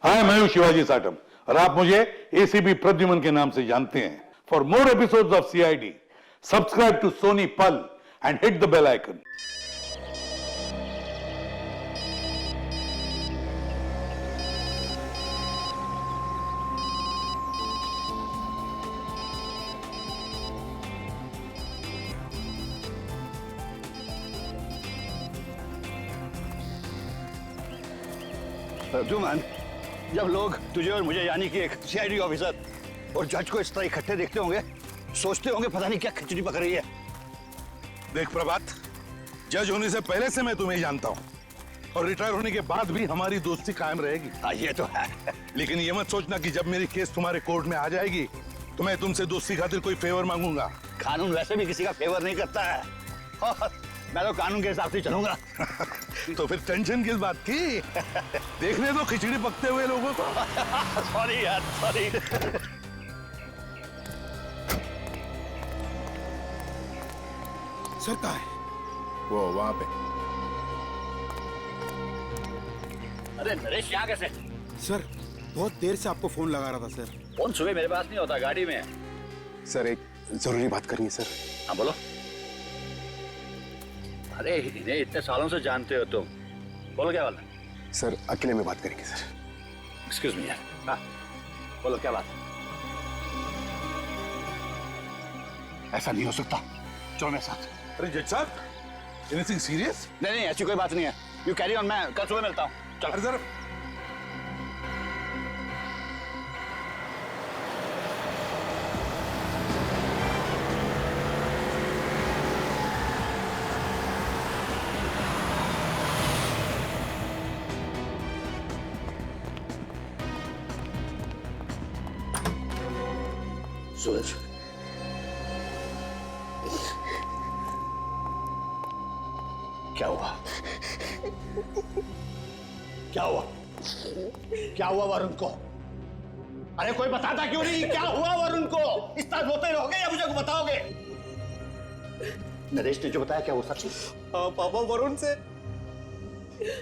हाय, मैं हूं शिवाजी साटम और आप मुझे एसीपी प्रद्युमन के नाम से जानते हैं। For more episodes of CID, subscribe to Sony Pal and hit the bell icon. Pradyuman, जब लोग तुझे और मुझे यानी कि एक सीआईडी ऑफिसर और जज को इस तरह इकट्ठे देखते होंगे, सोचते होंगे पता नहीं क्या खिचड़ी पक रही है। देख प्रभात, जज होने से पहले से मैं तुम्हें जानता हूं और रिटायर होने के बाद भी हमारी दोस्ती कायम रहेगी। हाँ, ये तो है। लेकिन ये मत सोचना कि जब मेरी केस तुम्हारे कोर्ट में आ जाएगी तो मैं तुमसे दोस्ती खातिर कोई फेवर मांगूंगा। कानून वैसे भी किसी का फेवर नहीं करता है और मैं तो कानून के हिसाब से चलूंगा। तो फिर टेंशन किस बात की? देखने दो खिचड़ी पकते हुए लोगों को। सॉरी यार, सॉरी। सर कहाँ है? वो वहां पे। अरे नरेश, यहाँ कैसे? सर बहुत देर से आपको फोन लगा रहा था सर। फोन सुबह मेरे पास नहीं होता, गाड़ी में है। सर एक जरूरी बात करनी है सर। हाँ बोलो। अरे इन्हें इतने सालों से जानते हो तुम, बोलो क्या बात है? सर अकेले में बात करेंगे सर। एक्सक्यूज मी यार। हाँ बोलो क्या बात? ऐसा नहीं हो सकता, चलो मेरे साथ। अरे जज साहब, एनीथिंग सीरियस? नहीं नहीं, ऐसी कोई बात नहीं है। यू कैरी ऑन, मैं कल सुबह मिलता हूँ। चलो। अरे जरा सूरज, क्या हुआ? क्या हुआ? क्या हुआ वरुण को? अरे कोई बताता क्यों नहीं? क्या हुआ वरुण को? इस तरह रोते रहोगे या मुझे बताओगे? नरेश ने जो बताया क्या वो सच है? पापा,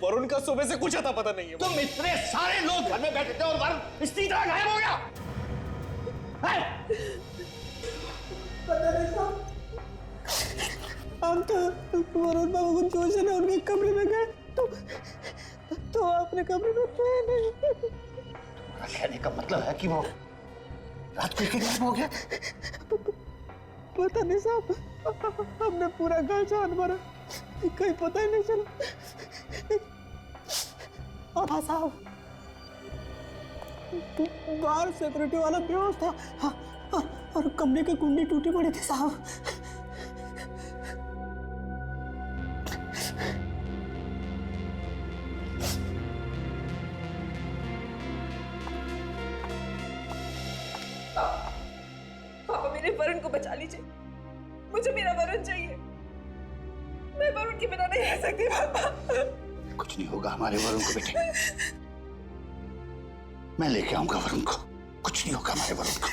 वरुण का सुबह से कुछ आता पता नहीं है। तुम इतने सारे लोग घर में बैठे थे और वरुण इस तरह गायब हो गया? हम तो वरुण बाबू को जोश से उनके कमरे में गए तो अपने कमरे में थे नहीं। कहने का मतलब है कि वो रात को गायब हो गया? पता नहीं साहब, हमने पूरा घर छान मारा, कहीं पता ही नहीं चला। हाँ साहब, बाहर सिक्योरिटी वाला बेहोश था। हाँ, और कमरे की कुंडी टूटी पड़ी थी साहब। पापा, मेरे वरुण को बचा लीजिए, मुझे मेरा वरुण चाहिए। मैं वरुण के बिना नहीं रह सकती पापा। कुछ नहीं होगा हमारे वरुण को बेटे, मैं लेके आऊंगा वरुण को। कुछ नहीं होगा हमारे वरुण को।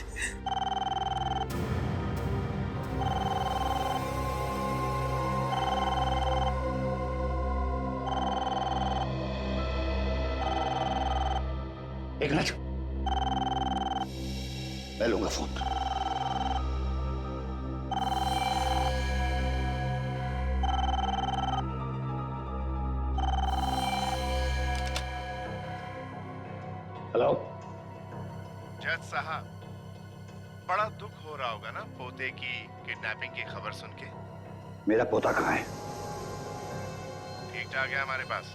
एक मिनट, मैं लूंगा फोन। हेलो जज साहब, बड़ा दुख हो रहा होगा ना पोते की किडनैपिंग की खबर सुन के। मेरा पोता कहाँ है? ठीक ठाक है हमारे पास।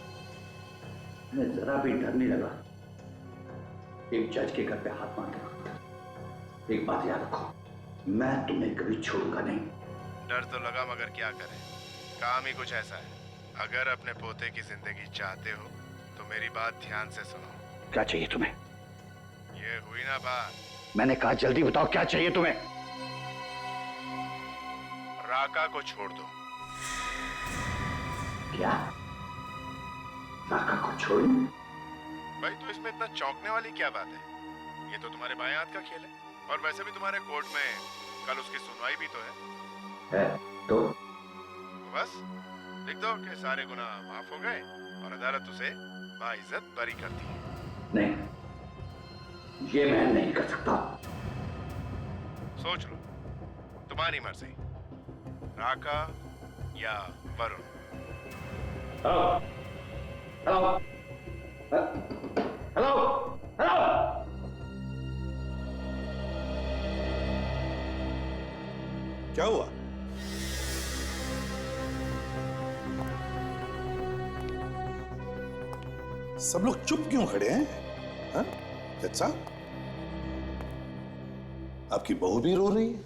मैं जरा भी डर नहीं लगा एक जज के घर पे हाथ मार के। एक बात याद रखो, मैं तुम्हें कभी छोड़ूंगा नहीं। डर तो लगा मगर क्या करें, काम ही कुछ ऐसा है। अगर अपने पोते की जिंदगी चाहते हो तो मेरी बात ध्यान से सुनो। क्या चाहिए तुम्हें? ये हुई ना बात। मैंने कहा जल्दी बताओ क्या चाहिए तुम्हें? राका को छोड़ दो। क्या? राका को छोड़? भाई तो इसमें इतना चौंकने वाली क्या बात है? ये तो तुम्हारे बाएं हाथ का खेल है और वैसे भी तुम्हारे कोर्ट में कल उसकी सुनवाई भी तो है। तो बस लिख दो कि सारे गुनाह माफ हो गए और अदालत उसे बाइज्जत बरी करती है। नहीं, ये मैं नहीं कर सकता। सोच लो, तुम्हारी मर्जी, राका या वरुण। Hello hello hello. क्या हुआ? सब लोग चुप क्यों खड़े हैं? हाँ? जज साहब, आपकी बहू भी रो रही है।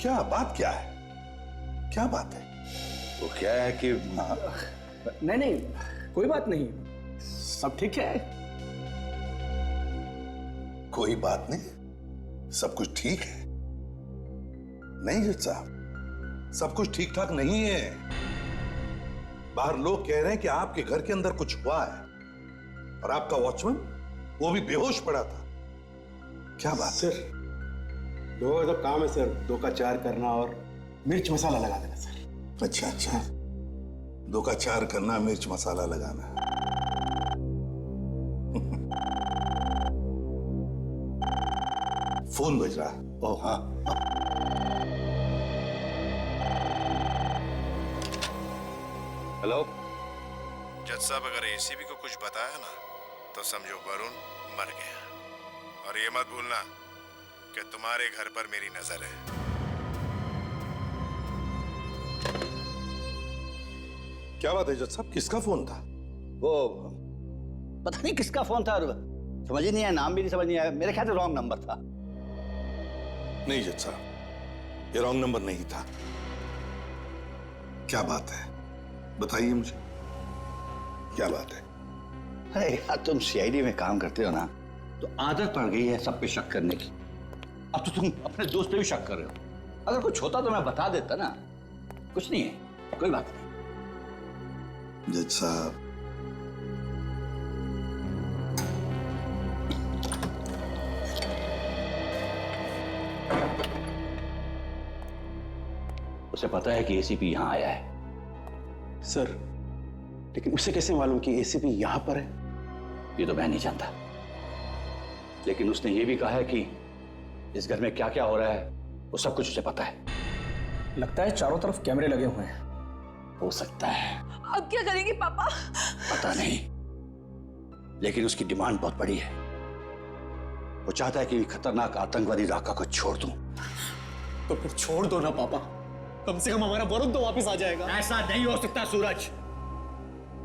क्या बात क्या है? क्या बात है? वो क्या है कि नहीं नहीं, कोई बात नहीं, सब ठीक है। कोई बात नहीं, सब कुछ ठीक है। नहीं जज साहब, सब कुछ ठीक ठाक नहीं है। बाहर लोग कह रहे हैं कि आपके घर के अंदर कुछ हुआ है और आपका वॉचमैन वो भी बेहोश पड़ा था। क्या बात? सर, दो का तो काम है सर, 2 का 4 करना और मिर्च मसाला लगा देना सर। अच्छा अच्छा, 2 का 4 करना, मिर्च मसाला लगाना। फोन बज रहा। ओह हाँ, हेलो। जज साहब, अगर एसीबी को कुछ बताया ना तो समझो वरुण मर गया। और ये मत भूलना कि तुम्हारे घर पर मेरी नजर है। क्या बात है जज साहब, किसका फोन था? वो पता नहीं किसका फोन था, समझ ही नहीं आया, नाम भी नहीं समझ नहीं आया। मेरे ख्याल से रॉन्ग नंबर था। नहीं जज साहब, ये रॉन्ग नंबर नहीं था। क्या बात है, बताइए मुझे, क्या बात है? अरे यार, तुम सीआईडी में काम करते हो ना, तो आदत पड़ गई है सब पे शक करने की। अब तो तुम अपने दोस्त पे भी शक कर रहे हो। अगर कुछ होता तो मैं बता देता ना। कुछ नहीं है, कोई बात नहीं। जज साहब, उसे पता है कि एसीपी यहां आया है। सर, लेकिन उसे कैसे मालूम कि एसीपी यहां पर है? ये तो मैं नहीं जानता, लेकिन उसने ये भी कहा है कि इस घर में क्या क्या हो रहा है वो सब कुछ उसे पता है। लगता है चारों तरफ कैमरे लगे हुए हैं। हो सकता है, अब क्या करेंगे पापा? पता नहीं, लेकिन उसकी डिमांड बहुत बड़ी है। वो चाहता है कि खतरनाक आतंकवादी राका को छोड़ दूं। तो फिर छोड़ दो ना पापा, कम से कम हमारा वरुण तो वापस आ जाएगा। ऐसा नहीं हो सकता सूरज।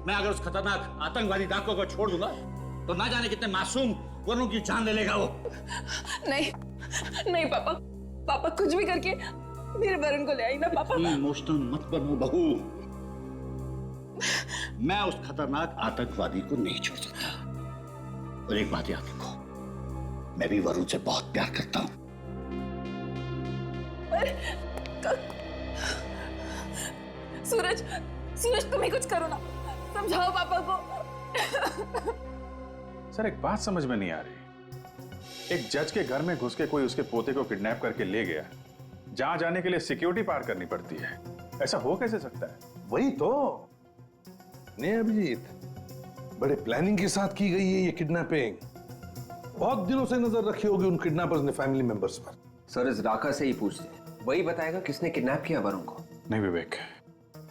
मैं अगर उस खतरनाक आतंकवादी डाकू को छोड़ दूंगा तो ना जाने कितने मासूम वरुण की जान ले लेगा वो। नहीं नहीं पापा, पापा कुछ भी करके मेरे वरुण को ले आई ना पापा। इमोशनल मत बनो बहू। मैं उस खतरनाक आतंकवादी को नहीं छोड़ सकता। और एक बात याद रखो, मैं भी वरुण से बहुत प्यार करता हूं। सूरज, सूरज तुम ही कुछ करो ना, समझाओ पापा को। सर, एक बात समझ में नहीं आ रही। एक जज के घर में घुस के कोई उसके पोते को किडनैप करके ले गया, जहां जाने के लिए सिक्योरिटी पार करनी पड़ती है। ऐसा हो कैसे सकता है? वही तो नहीं अभिजीत, बड़े प्लानिंग के साथ की गई है ये किडनैपिंग। बहुत दिनों से नजर रखी होगी उन किडनैपर्स ने फैमिली मेंबर्स पर। सर, इस राका से ही पूछते, वही बताएगा किसने किडनैप किया वरुण को। नहीं विवेक,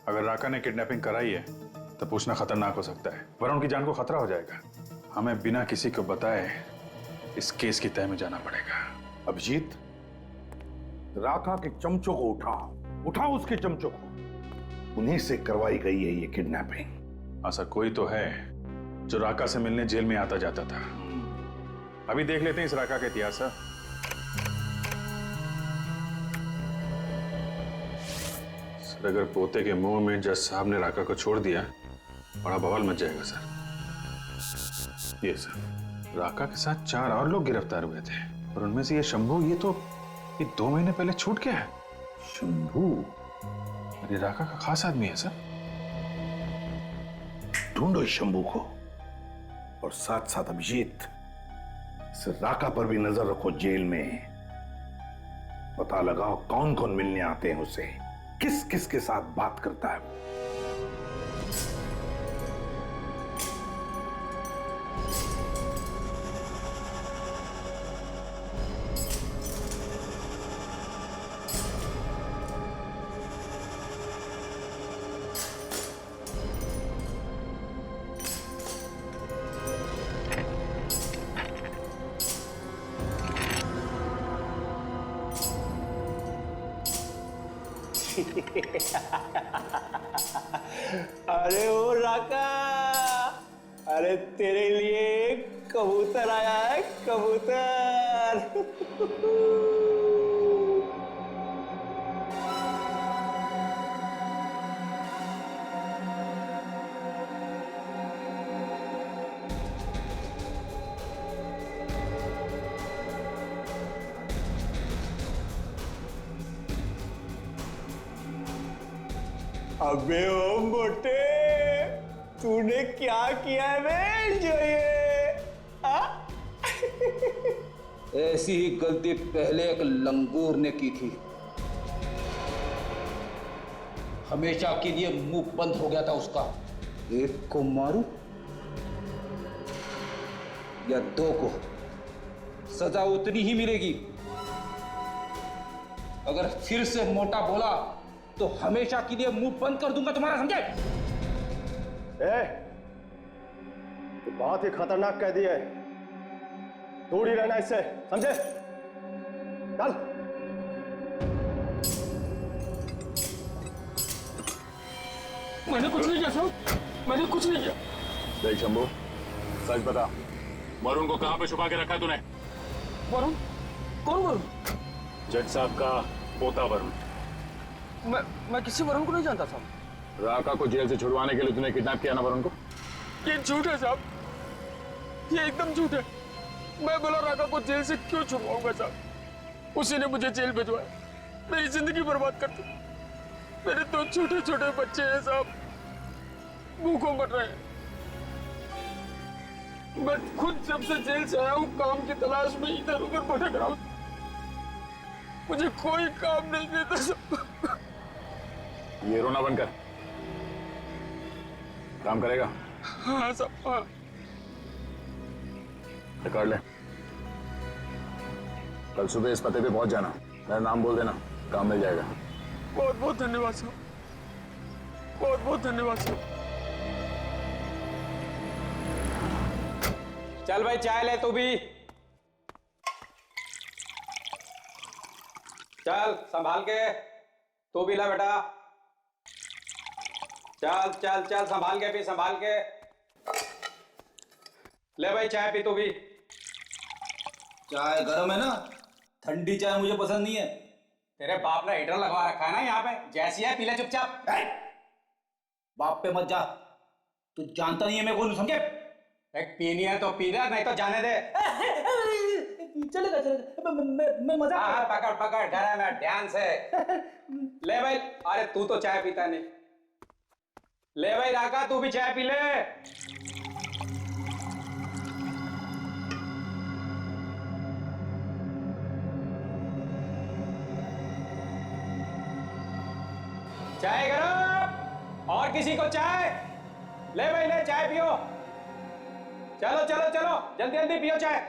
अगर राका ने किडनैपिंग कराई है तो पूछना खतरनाक हो सकता है। वरुण की जान को खतरा हो जाएगा। हमें बिना किसी को बताए इस केस की तह में जाना पड़ेगा। अभिजीत, राका के चमचों को उठाओ उसके चमचों को। उन्हीं से करवाई गई है ये किडनैपिंग। ऐसा कोई तो है जो राका से मिलने जेल में आता जाता था। अभी देख लेते हैं इस राका का इतिहास। सर, अगर पोते के मुंह में जज साहब ने राका को छोड़ दिया, बड़ा बवाल मच जाएगा सर। ये सर, राका के साथ 4 और लोग गिरफ्तार हुए थे और उनमें से ये शंभू, ये 2 महीने पहले छूट गया है। शंभू? ये राका का खास आदमी है सर। ढूंढो इस शंभू को, और साथ साथ अभिजीत, इस राका पर भी नजर रखो जेल में। पता लगाओ कौन कौन मिलने आते हैं उसे, किस किस के साथ बात करता है। अरे ओ राका, अरे तेरे लिए कबूतर आया है, कबूतर। अबे ओ मोटे, तूने क्या किया है बे जो ये? ऐसी ही गलती पहले एक लंगूर ने की थी, हमेशा के लिए मुंह बंद हो गया था उसका। एक को मारू या दो को, सजा उतनी ही मिलेगी। अगर फिर से मोटा बोला तो हमेशा के लिए मुंह बंद कर दूंगा तुम्हारा, समझे? तो बहुत ही खतरनाक कह दिया है, दूर ही रहना इससे, समझे? चल। मैंने कुछ नहीं किया साहब, मैंने कुछ नहीं किया। देख शंभू, सच बता, वरुण को कहां पे छुपा के रखा तूने? वरुण? कौन वरुण? जज साहब का पोता वरुण। मैं किसी वरुण को नहीं जानता साहब। राका को जेल से छुड़वाने के लिए तूने किडनैप किया ना वरुण को? ये झूठ है साहब, ये एकदम झूठ है। मैं बोला राका को जेल से क्यों छुड़वाऊंगा साहब, उसी ने मुझे जेल भिजवाया, मेरी जिंदगी बर्बाद कर दी। मेरे दो छोटे छोटे बच्चे हैं साहब, भूखों मर रहे हैं। मैं खुद जब से जेल से आया हूँ काम की तलाश में इधर उधर भटक रहा हूँ, मुझे कोई काम नहीं देता साहब। ये रोना बंद कर, काम करेगा? हाँ साहब, हाँ। रिकॉर्ड ले, कल सुबह इस पते पे पहुंच जाना, मेरा नाम बोल देना, काम मिल जाएगा। बहुत बहुत धन्यवाद साहब, बहुत बहुत धन्यवाद साहब। चल भाई चाय ले तू भी, चल संभाल के, तू भी ला बेटा, चल चल चल संभाल के पी, संभाल के ले भाई चाय पी तू भी। चाय गर्म है ना, ठंडी चाय मुझे पसंद नहीं है। तेरे बाप ने हीटर लगवा रखा है ना यहाँ पे, जैसी है पी ले चुपचाप। बाप पे मत जा, तू जानता नहीं है मैं कौन, समझे? एक पीनी है तो पी ले, नहीं तो जाने दे। चलेगा चलेगा, मैं मजाक। हाँ पकड़ पकड़, डरा मैं ध्यान से ले भाई। अरे तू तो चाय पीता नहीं, ले भाई राका तू भी चाय पी ले। चाय गरम, और किसी को चाय? ले भाई ले, चाय पियो, चलो चलो चलो जल्दी जल्दी पियो चाय।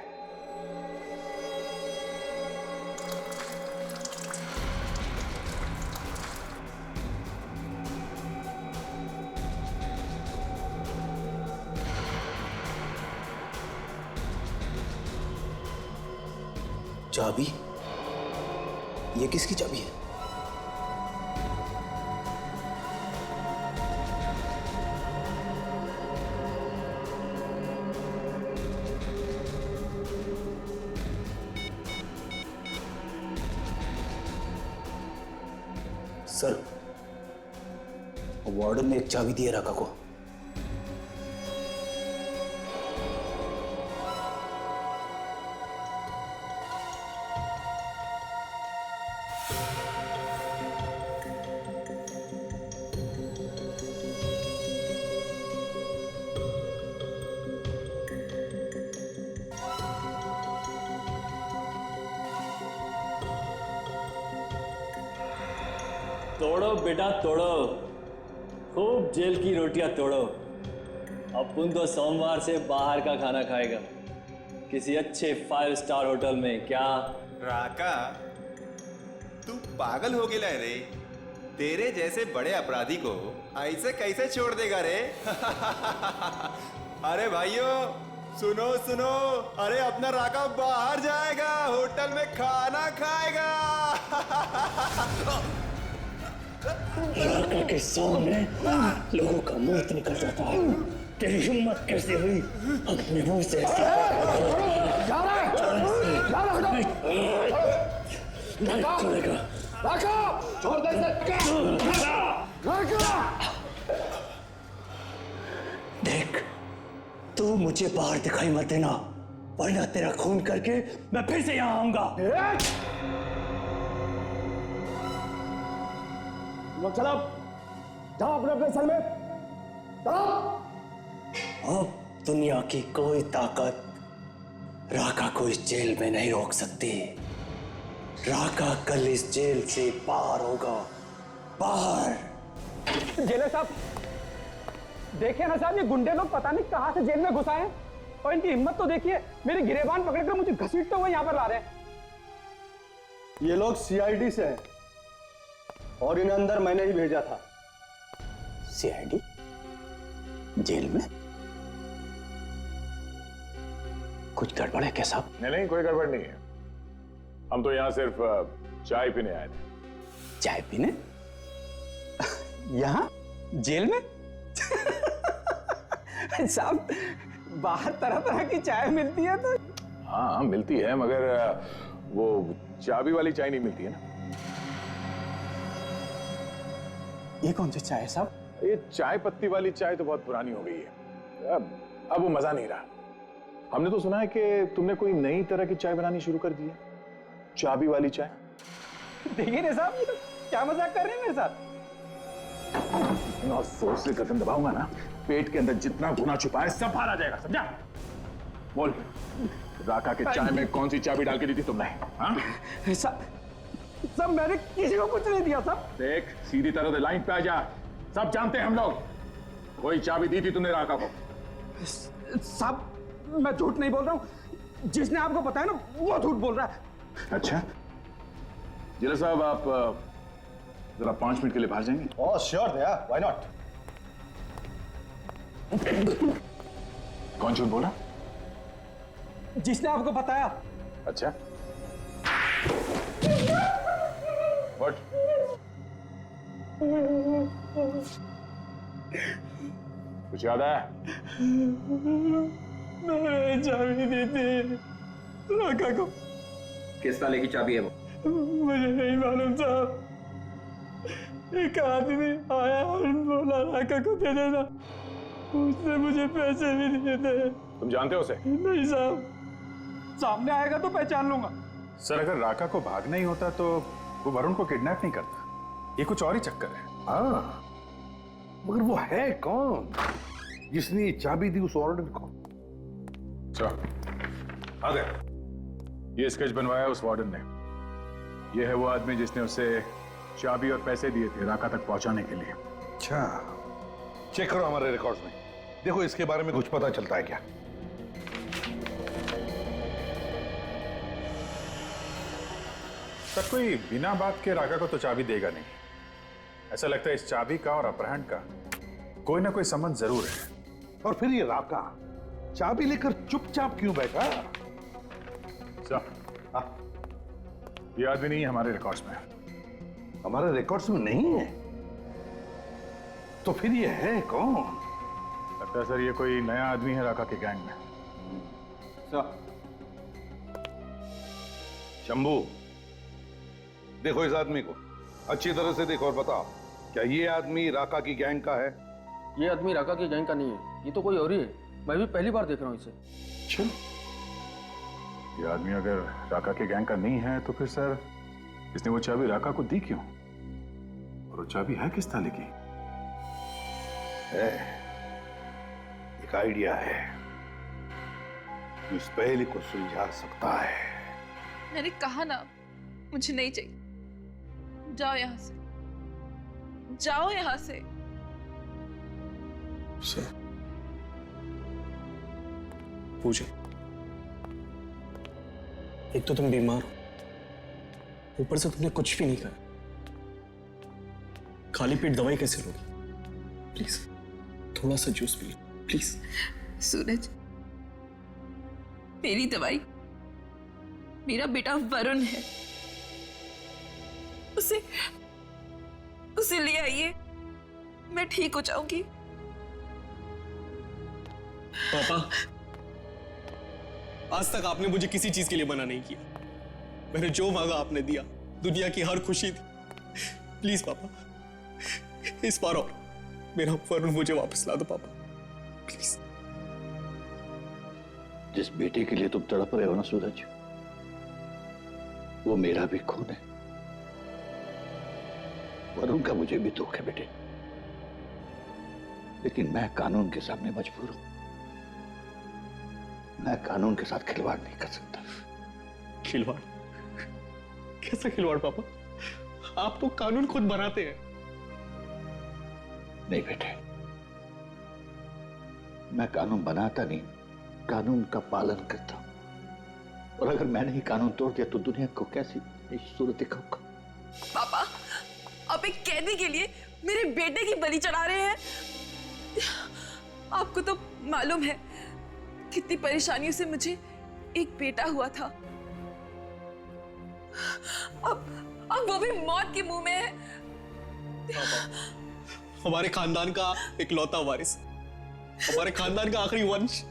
चाबी? ये किसकी चाबी है? सर, वार्डन ने एक चाबी दी है राका को। तोड़ो बेटा तोड़ो, खूब जेल की रोटियां तोड़ो। अपुन तो सोमवार से बाहर का खाना खाएगा, किसी अच्छे 5 स्टार होटल में। क्या राका, तू पागल हो गया रे? तेरे जैसे बड़े अपराधी को ऐसे कैसे छोड़ देगा रे? अरे भाइयों सुनो सुनो, अरे अपना राका बाहर जाएगा, होटल में खाना खाएगा। राका के सामने लोगों का मौत निकल जाता है। तेरी हिम्मत कैसे हुई अपने मुंह से ऐसी नहीं छोड़ेगा। छोड़ दे देख, तू मुझे बाहर दिखाई मत देना, वरना तेरा खून करके मैं फिर से यहाँ आऊंगा। चलो जाओ अपने अपने सेल में जाओ। अब दुनिया की कोई ताकत राका को इस जेल में नहीं रोक सकती। राका कल इस जेल से बाहर होगा, बाहर। जेलर साहब देखिए ना साहब, ये गुंडे लोग पता नहीं कहां से जेल में घुस आए हैं, और इनकी हिम्मत तो देखिए, मेरी गिरेबान पकड़कर मुझे घसीटते हुए यहाँ पर ला रहे हैं। ये लोग सीआईडी से हैं और इन्हें अंदर मैंने ही भेजा था। सीआईडी जेल में? कुछ गड़बड़ है क्या साहब? नहीं, कोई गड़बड़ नहीं है। हम तो यहाँ सिर्फ चाय पीने आए थे। चाय पीने? यहाँ जेल में? साहब बाहर तरह तरह की चाय मिलती है तो। हाँ मिलती है, मगर वो चाबी वाली चाय नहीं मिलती है ना। ये कौन सी चाय है साहब? ये चाय पत्ती वाली चाय तो बहुत पुरानी हो गई है, अब वो मजा नहीं रहा। हमने तो सुना है कि तुमने कोई नई तरह की चाय बनानी शुरू कर दी है, चाबी वाली चाय। देखिए ना साहब, ये तो क्या मजाक कर रहे हैं मेरे साथ? इतना जोर से कदम दबाऊंगा ना, पेट के अंदर जितना गुना छुपा है सब बाहर आ जाएगा, समझा? बोल, राका के चाय में कौन सी चाबी डाल के दी थी तुमने? हाँ? सब मैंने किसी को कुछ नहीं दिया साहब। देख, सीधी तरह से लाइन पे आ जा, सब जानते हैं हम लोग। कोई चाबी दी थी तुमने राका को? साहब मैं झूठ नहीं बोल रहा हूँ, जिसने आपको बताया ना वो झूठ बोल रहा है। अच्छा, जिला साहब आप जरा 5 मिनट के लिए बाहर जाएंगे? ओह श्योर भैया, व्हाई नॉट। कौन झूठ बोला? जिसने आपको बताया। अच्छा, व्हाट? कुछ याद आया? मैंने चाबी दी थी राका को। किस ताले की चाबी है वो? मुझे नहीं मालूम साहब, एक आदमी आया और बोला राका को दे देना, उसने मुझे पैसे भी दिए थे। तुम जानते हो उसे? नहीं साहब, सामने आएगा तो पहचान लूंगा। सर अगर राका को भागना ही होता तो वो वरुण को किडनैप नहीं करता, ये कुछ और ही चक्कर है। हाँ, मगर वो है कौन जिसने ये चाबी दी उस वार्डन को? आ गए। ये स्केच बनवाया उस वार्डन ने। ये है वो आदमी जिसने उसे चाबी और पैसे दिए थे राका तक पहुंचाने के लिए। अच्छा, चेक करो हमारे रिकॉर्ड्स में, देखो इसके बारे में कुछ पता चलता है क्या? सर कोई बिना बात के राका को तो चाबी देगा नहीं। ऐसा लगता है इस चाबी का और अपहरण का कोई ना कोई संबंध जरूर है। और फिर ये राका चाबी लेकर चुपचाप क्यों बैठा? ये आदमी नहीं है हमारे रिकॉर्ड्स में। हमारे रिकॉर्ड्स में नहीं है? तो फिर ये है कौन? लगता है सर ये कोई नया आदमी है राका के गैंग में। शंभू, देखो इस आदमी को अच्छी तरह से देखो और बताओ, क्या ये आदमी राका की गैंग का है? ये आदमी राका की गैंग का नहीं है, ये तो कोई और ही है। मैं भी पहली बार देख रहा हूँ इसे। चल, ये आदमी अगर राका के गैंग का नहीं है तो फिर सर इसने वो चाबी राका को दी क्यों? और वो चाबी है किस ताले की? है, एक आइडिया है जो इस पहेली को सुलझा सकता है। मैंने कहा ना, मुझे नहीं चाहिए। जाओ यहां से, जाओ यहां से। सर पूछे, एक तो तुम बीमार हो, ऊपर से तुमने कुछ भी नहीं खाया, खाली पेट दवाई कैसे लोगी? प्लीज थोड़ा सा जूस पी लो प्लीज। सूरज, मेरी दवाई मेरा बेटा वरुण है, उसे ले आइए, मैं ठीक हो जाऊंगी। पापा, आज तक आपने मुझे किसी चीज के लिए मना नहीं किया। मैंने जो मांगा आपने दिया, दुनिया की हर खुशी थी। प्लीज पापा, इस बार और मेरा वरुण मुझे वापस ला दो पापा, प्लीज। जिस बेटे के लिए तुम तड़प रहे हो ना सूरज, वो मेरा भी खून है। वरुण का मुझे भी दुख है बेटे, लेकिन मैं कानून के सामने मजबूर हूं। मैं कानून के साथ खिलवाड़ नहीं कर सकता। खिलवाड़? कैसा खिलवाड़ पापा? आप तो कानून खुद बनाते हैं। नहीं बेटे, मैं कानून बनाता नहीं, कानून का पालन करता हूं। और अगर मैंने ही कानून तोड़ दिया तो दुनिया को कैसी सूरत दिखाऊंगा? पापा, आप एक कैदी के लिए मेरे बेटे की बलि चढ़ा रहे हैं। आपको तो मालूम है कितनी परेशानियों से मुझे एक बेटा हुआ था। अब वो भी मौत के मुंह में है। हमारे खानदान का इकलौता वारिस, हमारे खानदान का आखिरी वंश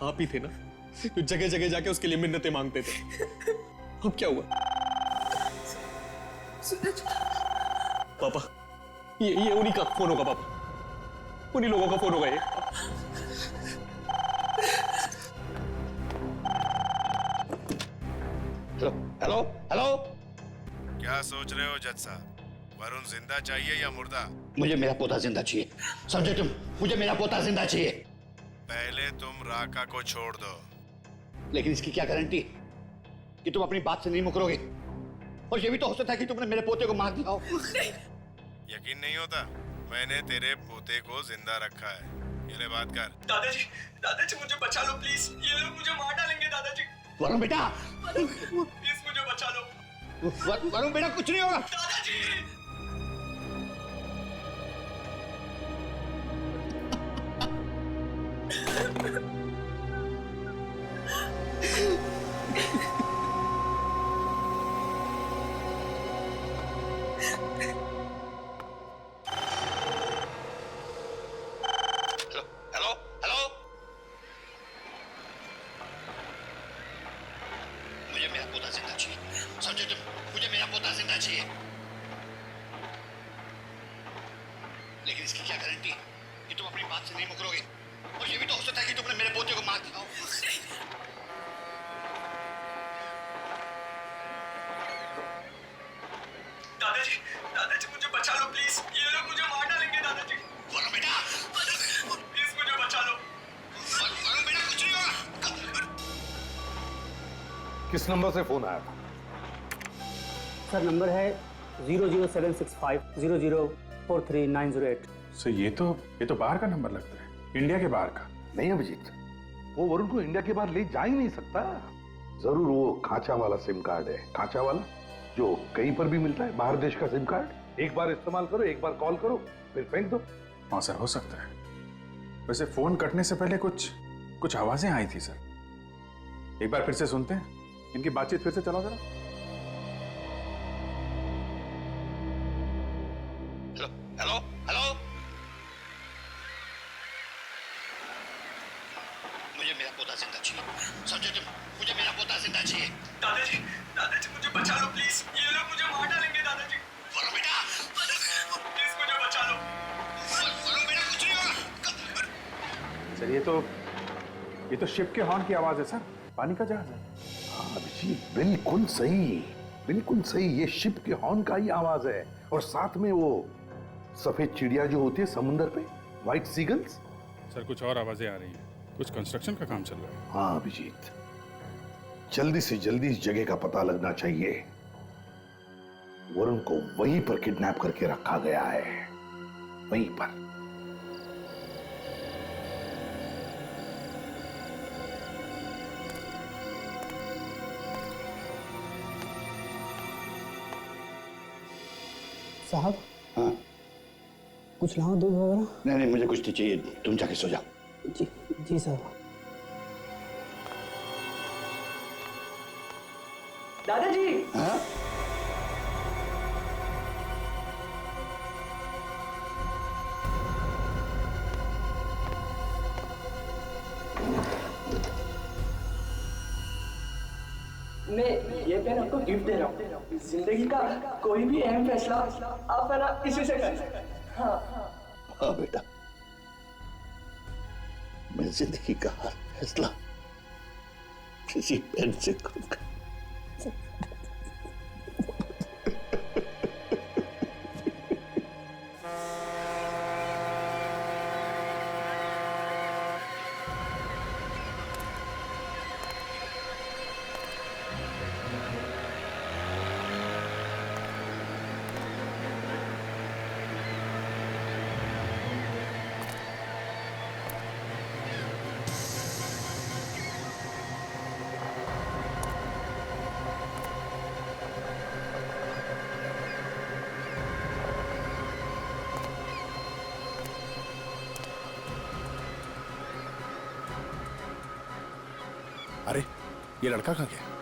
आप ही थे ना, जो जगह जगह जाके उसके लिए मिन्नतें मांगते थे। अब क्या हुआ? सूरज, पापा, ये उन्हीं का फोन होगा पापा, उन्हीं लोगों का फोन होगा ये। Hello hello. क्या सोच रहे हो जज साहब? वरुण जिंदा चाहिए या मुर्दा? मुझे मेरा पोता जिंदा चाहिए, समझे तुम? मुझे मेरा पोता जिंदा चाहिए। पहले तुम राका को छोड़ दो। लेकिन इसकी क्या गारंटी कि तुम अपनी बात से नहीं मुकरोगे? और ये भी तो हो सकता है कि तुमने मेरे पोते को मार दिया हो। यकीन नहीं होता? मैंने तेरे पोते को जिंदा रखा है। ये ले बात कर। दादाजी मुझे बचा लो प्लीज, ये लोग मुझे मार डालेंगे दादाजी। वरुण बेटा, प्लीज मुझे बचा लो। वरुण बेटा, कुछ नहीं होगा। दादाजी! Hello hello. मुझे मेरा पोता जिंदा चाहिए, समझे तुम? मुझे मेरा पोता जिंदा चाहिए। लेकिन इसकी क्या गारंटी कि तुम अपनी बात से नहीं मुकरोगे? और ये भी तो हो सकता है कि तुमने मेरे पोते को मार दिया हो। दादाजी मुझे बचा लो प्लीज, ये लोग मुझे मार डालेंगे दादाजी। वरुण बेटा, प्लीज मुझे बचा लो। वरुण बेटा, कुछ नहीं होगा। किस नंबर से फोन आया था? सर नंबर है 00765 0043 सर ये तो बाहर का नंबर लगता है, इंडिया के बाहर का। नहीं अभिजीत, वो वरुण को इंडिया के बाहर ले जा ही नहीं सकता। जरूर वो खांचा वाला सिम कार्ड है, खांचा वाला जो कहीं पर भी मिलता है, बाहर देश का सिम कार्ड। एक बार इस्तेमाल करो, एक बार कॉल करो, फिर फेंक दो। हाँ सर, हो सकता है। वैसे फोन कटने से पहले कुछ आवाजें आई थी सर। एक बार फिर से सुनते हैं, इनकी बातचीत फिर से चलाओ जरा। Hello hello. मुझे मेरा पोता जिंदा चाहिए, समझे तुम? मुझे मेरा पोता जिंदा चाहिए। दादाजी मुझे बचा लो प्लीज, ये लोग मुझे मार डालेंगे दादाजी। वरुण बेटा, प्लीज मुझे बचा लो। वरुण बेटा, कुछ नहीं होगा। सर ये तो शिप के हॉर्न की आवाज है सर, पानी का जहाज है। हाँ अभिजीत, बिल्कुल सही, बिल्कुल सही। ये शिप के हॉर्न का ही आवाज है। और साथ में वो सफेद चिड़िया जो होती है समुंदर पे, व्हाइट सीगल्स। सर कुछ और आवाजें आ रही हैं, कुछ कंस्ट्रक्शन का काम चल रहा है। हाँ अभिजीत, जल्दी से जल्दी इस जगह का पता लगना चाहिए। वरुण को वहीं पर किडनैप करके रखा गया है, वहीं पर। साहब, हाँ? कुछ लाओ दूध वगैरह? नहीं, मुझे कुछ नहीं चाहिए, तुम जाके सो जाओ। जी साहब। दादाजी! हाँ? ये पेन आपको गिफ्ट दे रहा हूँ। जिंदगी का कोई भी अहम फैसला आप है ना इसी से करें। हाँ हाँ बेटा, मैं जिंदगी का हर फैसला किसी पेन से करूंगा। अरे ये लड़का कहाँ गया?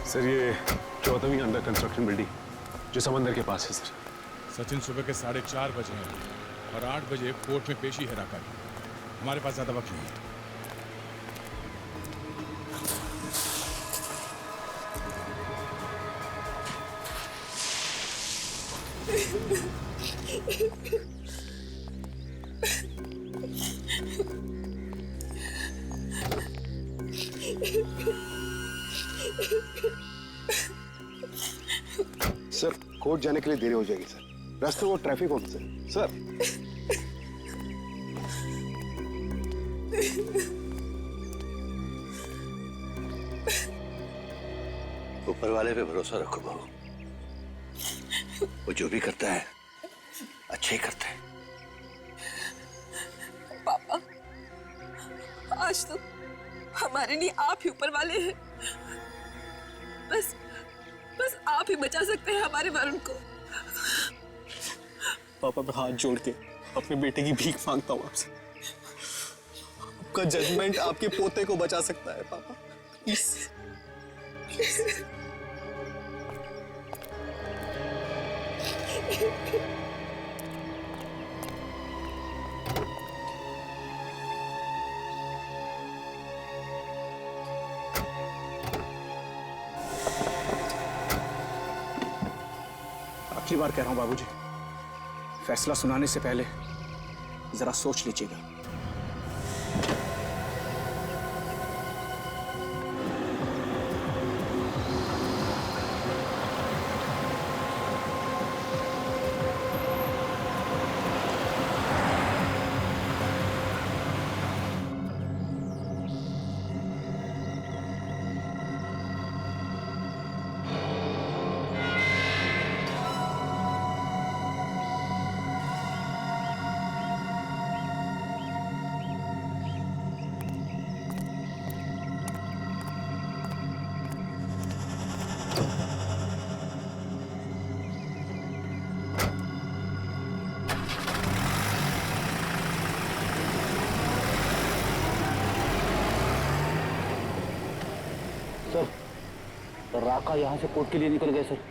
सर ये 14वीं अंडर कंस्ट्रक्शन बिल्डिंग जो समंदर के पास है सर। सचिन सुबह के 4:30 बजे हैं और 8 बजे कोर्ट में पेशी है राका की। हमारे पास ज्यादा वक्त नहीं है। सर कोर्ट जाने के लिए देरी हो जाएगी सर। रास्ते वो ट्रैफिक ऑफिसर सर। ऊपर वाले पे भरोसा रखो बहू, वो जो भी करता है अच्छे ही करता है। पापा आज तो हमारे लिए आप ही ऊपर वाले हैं। बस आप ही बचा सकते हैं हमारे वरुण को। पापा मैं हाथ जोड़ के अपने बेटे की भीख मांगता हूँ आपसे। आपका जजमेंट आपके पोते को बचा सकता है पापा, प्लीज। आखिरी बार कह रहा हूं बाबूजी, फैसला सुनाने से पहले जरा सोच लीजिएगा। सर राका यहाँ से कोर्ट के लिए निकल गए सर।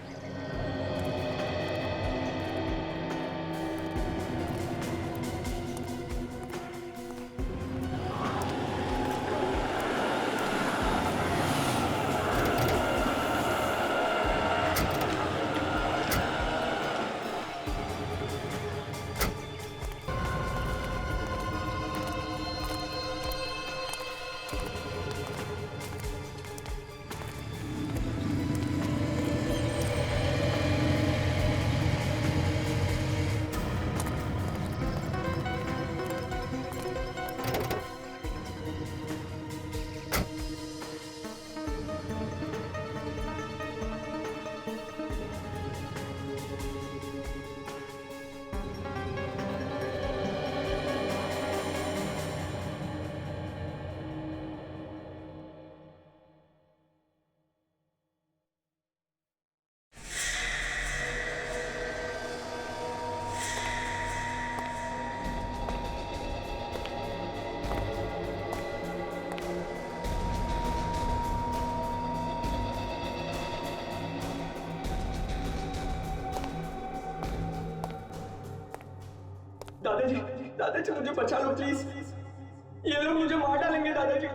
दादाजी मुझे बचा लो प्लीज, ये लोग मुझे मार डालेंगे दादाजी,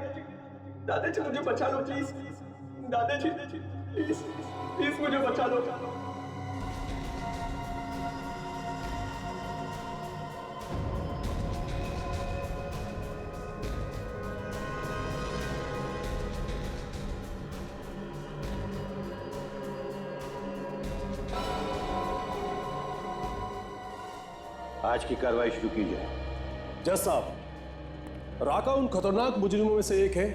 दादाजी मुझे बचा लो प्लीज, दादाजी प्लीज प्लीज मुझे बचा लो। आज की कार्रवाई शुरू की जाए। जज साहब, राका उन खतरनाक मुजरिमों में से एक है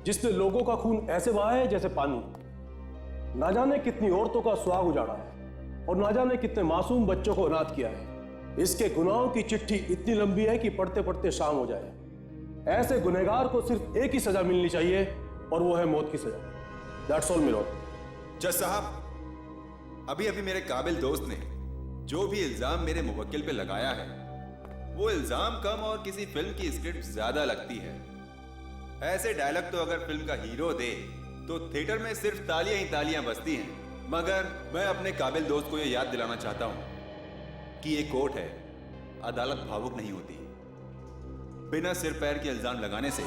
जिसने लोगों का खून ऐसे बहाया है जैसे पानी। ना जाने कितनी औरतों का सुहाग उजाड़ा है और ना जाने कितने मासूम बच्चों को अनाथ किया है। इसके गुनाहों की चिट्ठी इतनी लंबी है कि पढ़ते पढ़ते शाम हो जाए। ऐसे गुनहगार को सिर्फ एक ही सजा मिलनी चाहिए और वो है मौत की सजा। That's all milord. जज साहब, अभी अभी मेरे काबिल दोस्त ने जो भी इल्जाम मेरे मुवक्किल पे लगाया है, वो इल्जाम कम और किसी फिल्म की स्क्रिप्ट ज्यादा लगती है। ऐसे डायलॉग तो अगर फिल्म का हीरो दे तो थिएटर में सिर्फ तालियां ही तालियां बजती हैं। मगर मैं अपने काबिल दोस्त को ये याद दिलाना चाहता हूं कि ये कोर्ट है, अदालत भावुक नहीं होती। बिना सिर पैर के इल्जाम लगाने से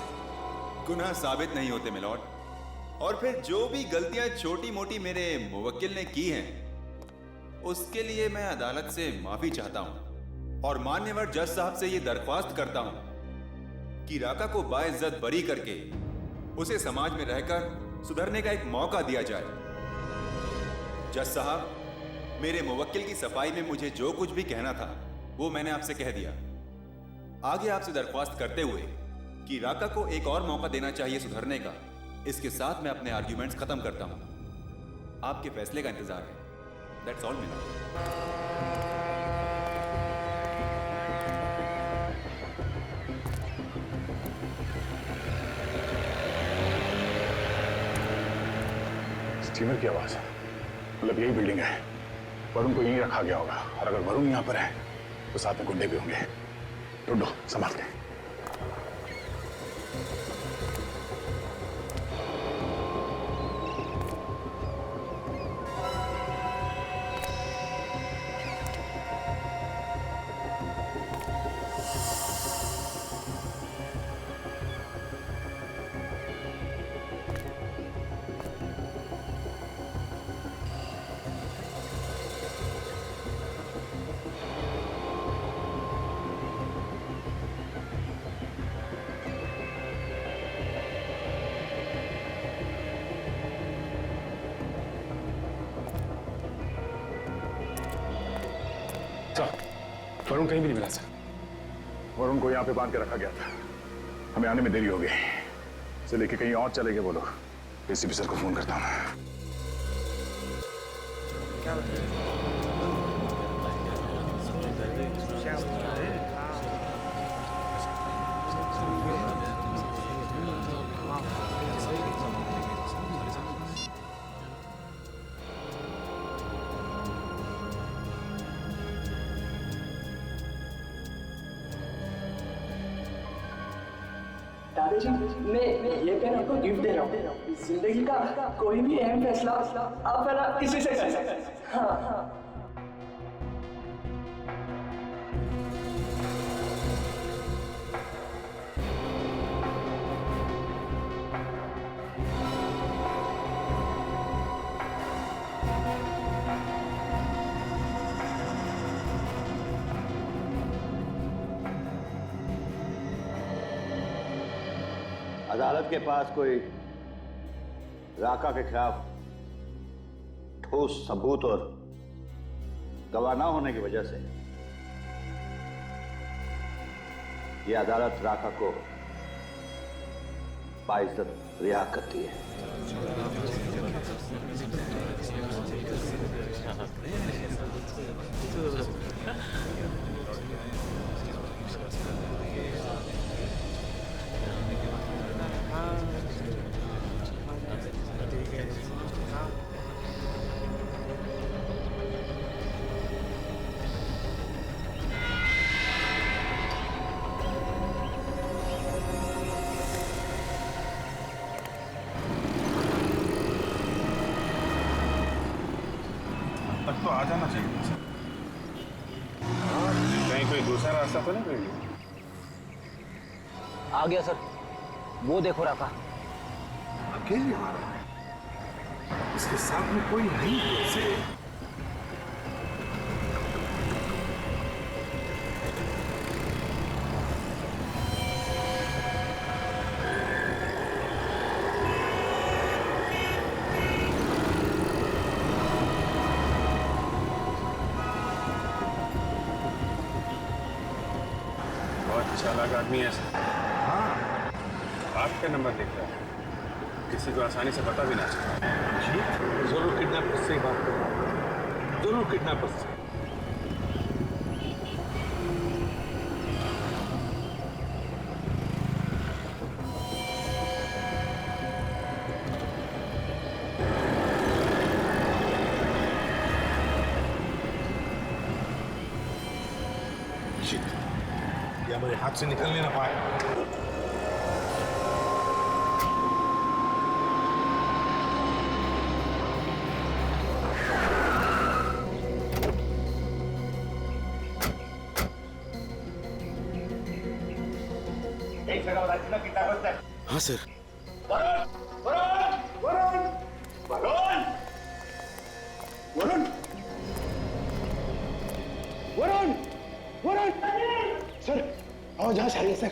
गुनाह साबित नहीं होते मिलॉर्ड। और फिर जो भी गलतियां छोटी मोटी मेरे मुवक्किल ने की हैं, उसके लिए मैं अदालत से माफी चाहता हूं और मान्यवर जज साहब से यह दरख्वास्त करता हूं कि राका को बाइज्जत बरी करके उसे समाज में रहकर सुधरने का एक मौका दिया जाए। जज साहब, मेरे मुवक्किल की सफाई में मुझे जो कुछ भी कहना था वो मैंने आपसे कह दिया। आगे आपसे दरख्वास्त करते हुए कि राका को एक और मौका देना चाहिए सुधरने का, इसके साथ मैं अपने आर्ग्यूमेंट्स खत्म करता हूं। आपके फैसले का इंतजार है। That's all milord. स्टीमर की आवाज है, मतलब यही बिल्डिंग है। वरुण को यहीं रखा गया होगा और अगर वरुण यहाँ पर है तो साथ में गुंडे भी होंगे। ढूंढो, संभाल के। वरुण कहीं भी नहीं मिला सर। वरुण को यहाँ पे बांध के रखा गया था। हमें आने में देरी हो गई, इसे लेके कहीं और चले गए वो लोग। एसीपी सर को फोन करता हूँ। दादाजी, मैं ये पेन आपको गिफ्ट दे रहा हूँ। जिंदगी का कोई भी अहम फैसला आप मेरा इसी से कर सकते हैं। हाँ। अदालत के पास कोई राका के खिलाफ ठोस सबूत और गवाह ना होने की वजह से यह अदालत राका को बाइज्जत रिहा करती है। तक तो आ जाना चाहिए। कहीं कोई दूसरा रास्ता तो नहीं मिल गया? आ गया सर, वो देखो राका। अकेले आ रहा है, इसके साथ में कोई नहीं कैसे? चालाक आदमी है सर। हाँ, आपका नंबर लिख रहा है, किसी को आसानी से पता भी ना चले। जी, जरूर किडनैपर से ही बात करूँ, जरूर किडनैपर से। या मेरे हाथ से निकलने ना पाए। एक जगह रास्ता कितना बचता है? हाँ सर। वरुण, वरुण, वरुण, वरुण, वरुण, वरुण, वरुण, सर आवाज आ रही है सर।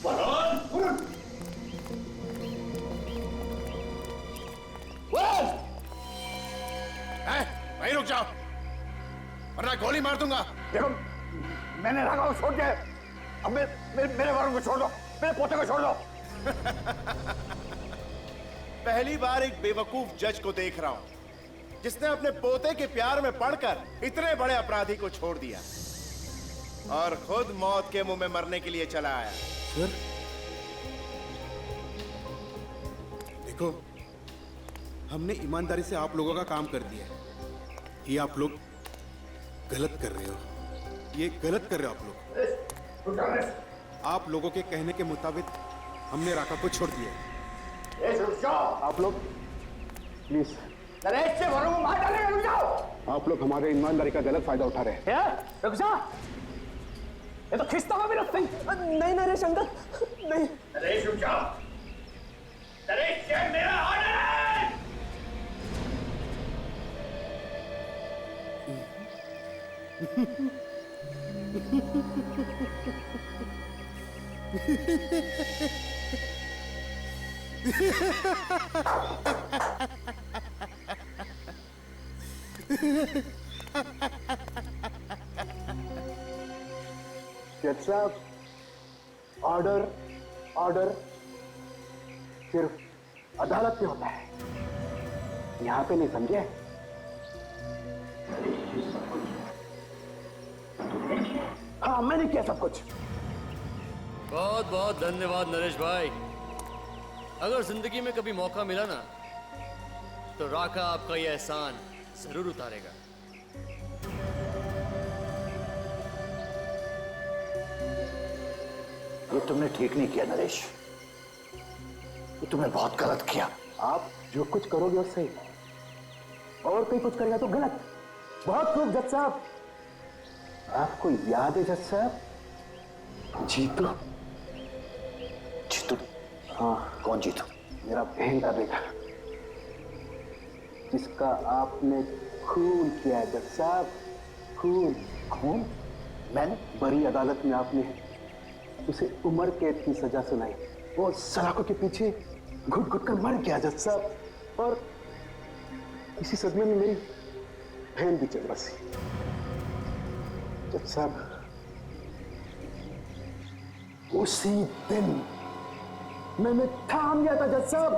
वरुण, वरुण, वरुण, वहीं रुक जाओ वरना गोली मार दूंगा। देखो मैंने राघव को छोड़ दिया, अब मेरे वरुण को छोड़ दो, मेरे पोते को छोड़ दो। पहली बार एक बेवकूफ जज को देख रहा हूं जिसने अपने पोते के प्यार में पड़कर इतने बड़े अपराधी को छोड़ दिया और खुद मौत के मुंह में मरने के लिए चला आया। सर देखो, हमने ईमानदारी से आप लोगों का काम कर दिया है। ये आप लोग गलत कर रहे हो, ये गलत कर रहे हो आप लोग। आप लोगों के कहने के मुताबिक हमने राका को छोड़ दिया। आप लोग प्लीज, नरेश से वरुण को मार डालेगा, रुक जाओ। आप लोग हमारे ईमानदारी का गलत फायदा उठा रहे हैं। रुक जा, ये तो खिस्ता हुआ भी रखते ही। नहीं नरेश अंकल, नहीं। नरेश रुक जाओ, नरेश ये मेरा ऑर्डर है। जज साहब, ऑर्डर ऑर्डर सिर्फ अदालत में होता है, यहां पे नहीं, समझे? हाँ, मैंने किया सब कुछ। बहुत बहुत धन्यवाद नरेश भाई। अगर जिंदगी में कभी मौका मिला ना तो राका आपका ये एहसान जरूर उतारेगा। ये तुमने ठीक नहीं किया नरेश, ये तुमने बहुत गलत किया। आप जो कुछ करोगे वो सही, और कोई कुछ करेगा तो गलत। बहुत खूब जज साहब। आपको याद है जज साहब, जीतू? जीतू? हाँ। कौन जीतू? मेरा बहन का बेटा, जिसका आपने खून किया है जज साहब, खून। खून? मैंने? बड़ी अदालत में आपने उसे उम्र कैद की सजा सुनाई, वो सलाखों के पीछे घुट घुट कर मर गया जज साहब, और इसी सदमे में मेरी बहन भी चल बसी। जज साहब, उसी दिन मैंने ठान लिया था जज साहब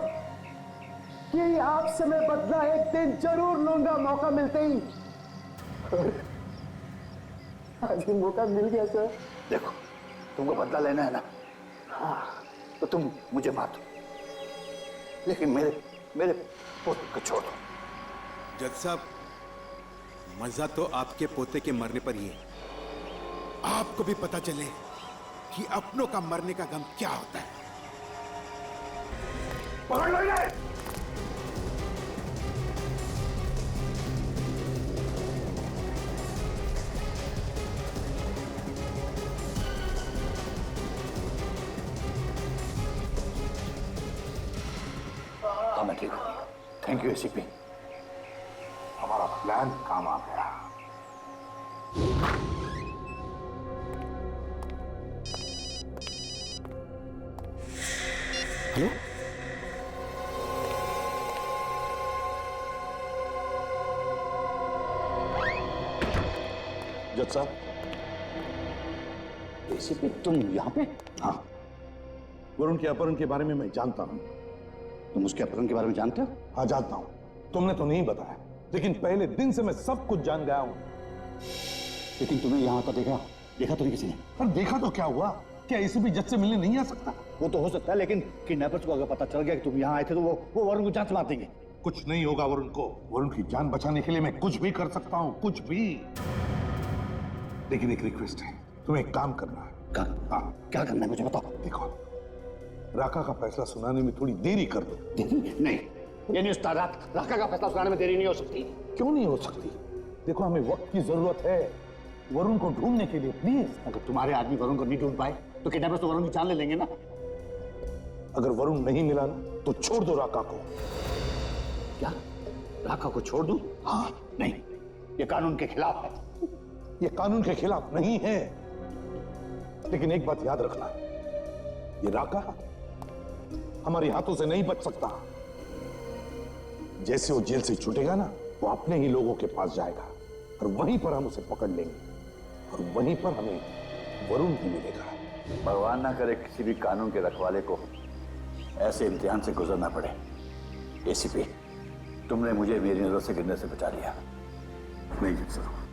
कि आपसे मैं बदला एक दिन जरूर लूंगा, मौका मिलते ही। और आज ही मौका मिल गया सर। देखो, तुमको बदला लेना है ना, हाँ, तो तुम मुझे मार दो, लेकिन मेरे पोते को छोड़ दो। जज साहब, मजा तो आपके पोते के मरने पर ही है। आपको भी पता चले कि अपनों का मरने का गम क्या होता है। पकड़ लो इन्हें। मैं ठीक हूँ। Thank you ACP. हमारा प्लान काम आ गया। हेलो, जज साहब। एसीपी तुम यहाँ पे? हाँ, वरुण के अपहरण के बारे में मैं जानता हूँ। तुम उसके अपहरण के बारे में जानते हो? हाँ जानता हूँ, तुमने तो नहीं बताया, लेकिन पहले दिन से मैं सब कुछ जान गया हूँ। लेकिन तुम्हें यहाँ तो देखा तो नहीं किसी ने? पर देखा तो क्या हुआ? क्या एसीपी जज से मिलने नहीं आ सकता? वो तो हो सकता है, लेकिन किडनैपर्स को अगर पता चल गया कि तुम यहाँ आए थे तो वो वरुण को जान से मार देंगे। कुछ नहीं होगा वरुण को। वरुण की जान बचाने के लिए मैं कुछ भी कर सकता हूँ, कुछ भी। लेकिन एक रिक्वेस्ट है, तुम्हें एक काम करना है। क्या करना है मुझे बताओ। देखो, राका का फैसला सुनाने में थोड़ी देरी कर दो। नहीं, ये नहीं उस्ताद, राका का फैसला सुनाने में देरी नहीं हो सकती। क्यों नहीं हो सकती? देखो, हमें वक्त की जरूरत है वरुण को ढूंढने के लिए। प्लीज, अगर तुम्हारे आदमी वरुण को नहीं ढूंढ पाए तो किडनैपर्स तो वरुण की जान ले लेंगे ना। अगर वरुण नहीं मिला ना तो छोड़ दो राका को। क्या? राका को छोड़ दूं? हाँ, नहीं, ये कानून के खिलाफ है। ये कानून के खिलाफ नहीं है, लेकिन एक बात याद रखना, ये राका हमारे हाथों से नहीं बच सकता। जैसे वो जेल से छूटेगा ना, वो अपने ही लोगों के पास जाएगा और वहीं पर हम उसे पकड़ लेंगे और वहीं पर हमें वरुण भी मिलेगा। भगवान ना करे किसी भी कानून के रखवाले को ऐसे इम्तिहान से गुजरना पड़े। एसीपी, तुमने मुझे मेरी नजर से गिरने से बचा लिया। नहीं जीत सकूं।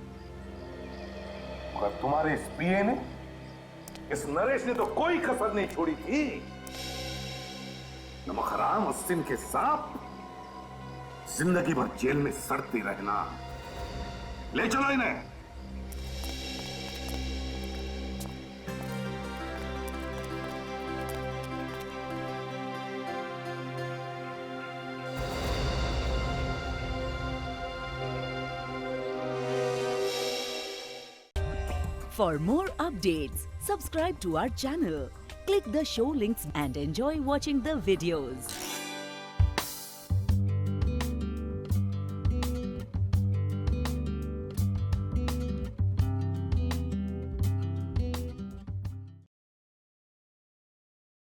और तुम्हारे इस पीए ने, इस नरेश ने तो कोई कसर नहीं छोड़ी थी। नमक हराम और सिंह के सांप जिंदगी भर जेल में सड़ते रहना। ले चलो इन्हें। For more updates, subscribe to our channel, click the show links and enjoy watching the videos.